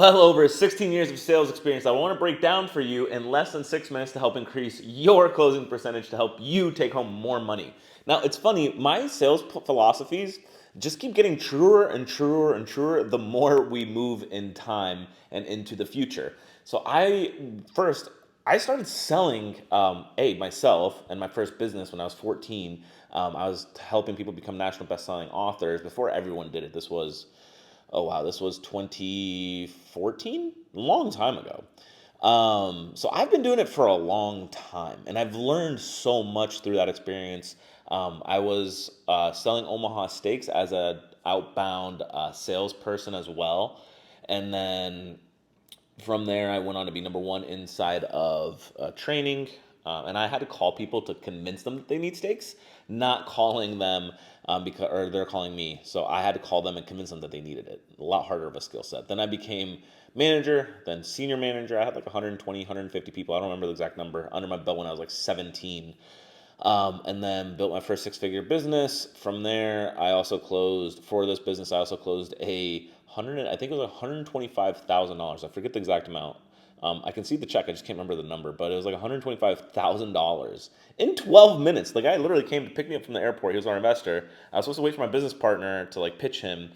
Well over 16 years of sales experience I want to break down for you in less than 6 minutes to help increase your closing percentage to help you take home more money. Now, it's funny, my sales philosophies just keep getting truer and truer and truer the more we move in time and into the future. So I started selling myself and my first business when I was 14. I was helping people become national best-selling authors before everyone did it. This was 2014, a long time ago. So I've been doing it for a long time, and I've learned so much through that experience. I was selling Omaha steaks as a outbound salesperson as well, and then from there, I went on to be number one inside of training, and I had to call people to convince them that they need steaks, not calling them because or they're calling me. So I had to call them and convince them that they needed it. A lot harder of a skill set. Then I became manager, then senior manager. I had like 120, 150 people. I don't remember the exact number under my belt when I was like 17. And then built my first six-figure business. From there, I also closed for this business. I also closed I think it was $125,000. I forget the exact amount. I can see the check. I just can't remember the number, but it was like $125,000 in 12 minutes. The guy literally came to pick me up from the airport. He was our investor. I was supposed to wait for my business partner to like pitch him.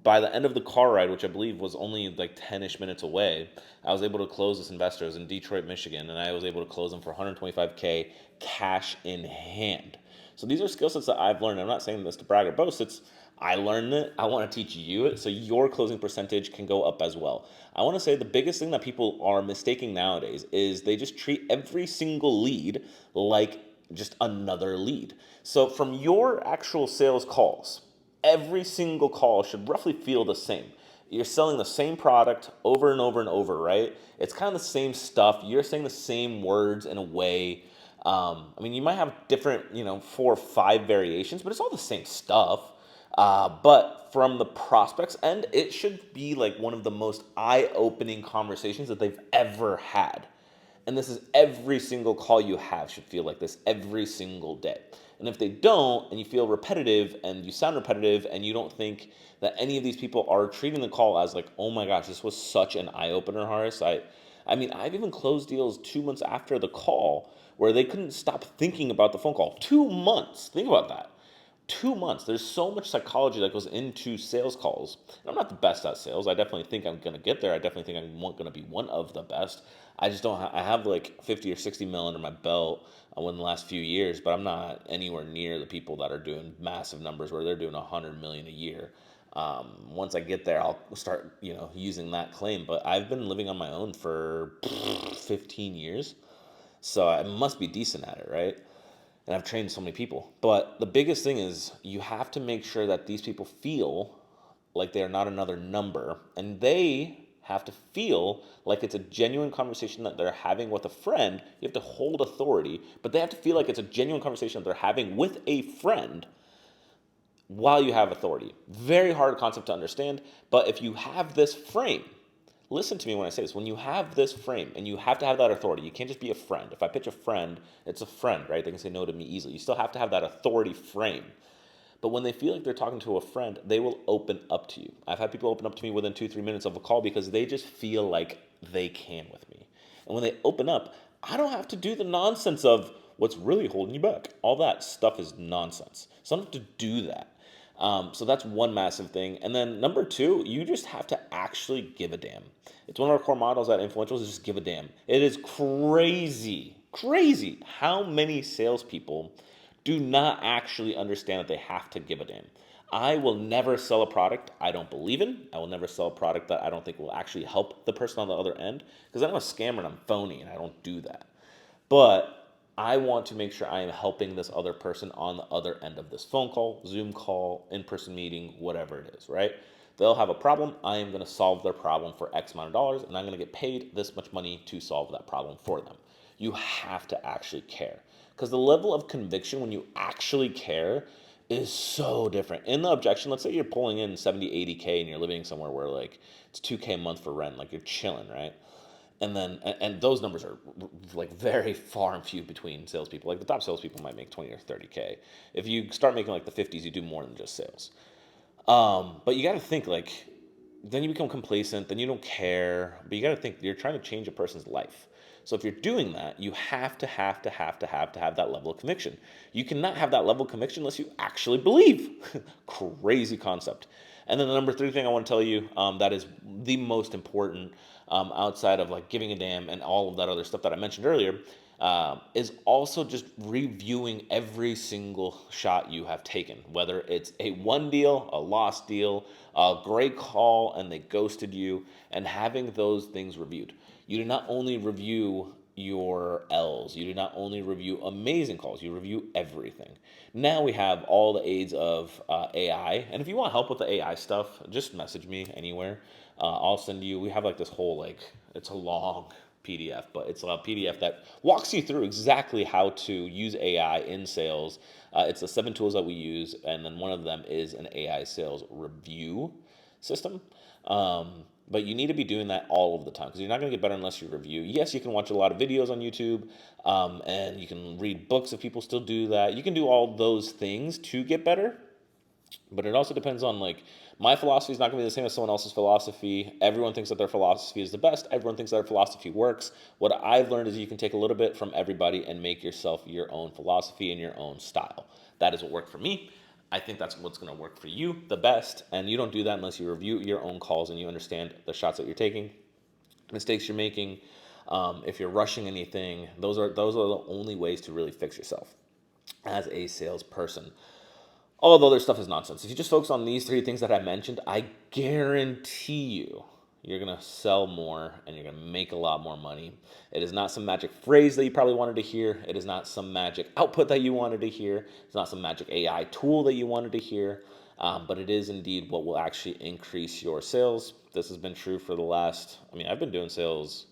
By the end of the car ride, which I believe was only like 10-ish minutes away, I was able to close this investor. It was in Detroit, Michigan, and I was able to close them for 125K cash in hand. So these are skill sets that I've learned. I'm not saying this to brag or boast. I learned it. I want to teach you it so your closing percentage can go up as well. I want to say the biggest thing that people are mistaking nowadays is they just treat every single lead like just another lead. So from your actual sales calls, every single call should roughly feel the same. You're selling the same product over and over and over, right? It's kind of the same stuff. You're saying the same words in a way. You might have different, 4 or 5 variations, but it's all the same stuff. But from the prospect's end, it should be like one of the most eye-opening conversations that they've ever had. And this is every single call you have should feel like this every single day. And if they don't, and you feel repetitive and you sound repetitive and you don't think that any of these people are treating the call as like, oh my gosh, this was such an eye opener, Horace. I've even closed deals 2 months after the call where they couldn't stop thinking about the phone call. 2 months. Think about that. 2 months. There's so much psychology that goes into sales calls. And I'm not the best at sales. I definitely think I'm going to get there. I definitely think I'm going to be one of the best. I just don't. I have like 50 or 60 mil under my belt in the last few years, but I'm not anywhere near the people that are doing massive numbers where they're doing 100 million a year. Once I get there, I'll start using that claim. But I've been living on my own for 15 years, so I must be decent at it, right? And I've trained so many people. But the biggest thing is you have to make sure that these people feel like they are not another number, and they have to feel like it's a genuine conversation that they're having with a friend. You have to hold authority, but they have to feel like it's a genuine conversation that they're having with a friend while you have authority. Very hard concept to understand, but if you have this frame, listen to me when I say this. When you have this frame and you have to have that authority, you can't just be a friend. If I pitch a friend, it's a friend, right? They can say no to me easily. You still have to have that authority frame. But when they feel like they're talking to a friend, they will open up to you. I've had people open up to me within 2-3 minutes of a call because they just feel like they can with me. And when they open up, I don't have to do the nonsense of what's really holding you back. All that stuff is nonsense. So I don't have to do that. So that's one massive thing. And then number two, you just have to actually give a damn. It's one of our core models at Influentials is just give a damn. It is crazy how many salespeople do not actually understand that they have to give a damn. I will never sell a product I don't believe in. I will never sell a product that I don't think will actually help the person on the other end because I'm a scammer and I'm phony and I don't do that. But I want to make sure I am helping this other person on the other end of this phone call, Zoom call, in-person meeting, whatever it is, right? They'll have a problem. I am going to solve their problem for X amount of dollars, and I'm going to get paid this much money to solve that problem for them. You have to actually care because the level of conviction when you actually care is so different. In the objection, let's say you're pulling in 70, 80K and you're living somewhere where like it's 2K a month for rent, like you're chilling, right? And those numbers are like very far and few between salespeople. Like the top salespeople might make 20 or 30K. If you start making like the 50s, you do more than just sales. But you got to think like then you become complacent, then you don't care. But you got to think you're trying to change a person's life. So if you're doing that, you have that level of conviction. You cannot have that level of conviction unless you actually believe. Crazy concept. And then the number three thing I want to tell you, that is the most important, outside of like giving a damn and all of that other stuff that I mentioned earlier, is also just reviewing every single shot you have taken, whether it's a won deal, a lost deal, a great call, and they ghosted you, and having those things reviewed. You do not only review your L's, you do not only review amazing calls, you review everything. Now we have all the aids of AI, and if you want help with the AI stuff, just message me anywhere. I'll send you. We have like this whole like it's a long PDF, but it's a PDF that walks you through exactly how to use AI in sales. It's the 7 tools that we use, and then one of them is an AI sales review system. But you need to be doing that all of the time because you're not going to get better unless you review. Yes, you can watch a lot of videos on YouTube, and you can read books if people still do that. You can do all those things to get better, but it also depends on like my philosophy is not going to be the same as someone else's philosophy. Everyone thinks that their philosophy is the best. Everyone thinks their philosophy works. What I've learned is you can take a little bit from everybody and make yourself your own philosophy and your own style. That is what worked for me. I think that's what's going to work for you the best. And you don't do that unless you review your own calls and you understand the shots that you're taking, mistakes you're making. If you're rushing anything, those are the only ways to really fix yourself as a salesperson. All the other stuff is nonsense. If you just focus on these three things that I mentioned, I guarantee you're going to sell more and you're going to make a lot more money. It is not some magic phrase that you probably wanted to hear. It is not some magic output that you wanted to hear. It's not some magic AI tool that you wanted to hear. But it is indeed what will actually increase your sales. This has been true for the last, I've been doing sales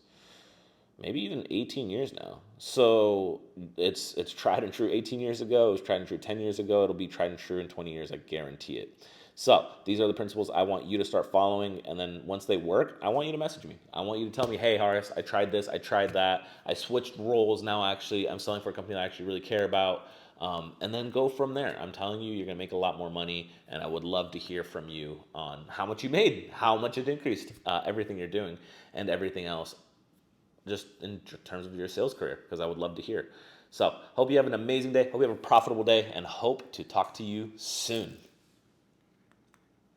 maybe even 18 years now. So it's tried and true 18 years ago. It was tried and true 10 years ago. It'll be tried and true in 20 years. I guarantee it. So these are the principles I want you to start following. And then once they work, I want you to message me. I want you to tell me, hey, Horace, I tried this. I tried that. I switched roles. Now actually I'm selling for a company that I actually really care about. And then go from there. I'm telling you, you're going to make a lot more money. And I would love to hear from you on how much you made, how much it increased, everything you're doing, and everything else just in terms of your sales career, because I would love to hear. So, hope you have an amazing day. Hope you have a profitable day, and hope to talk to you soon.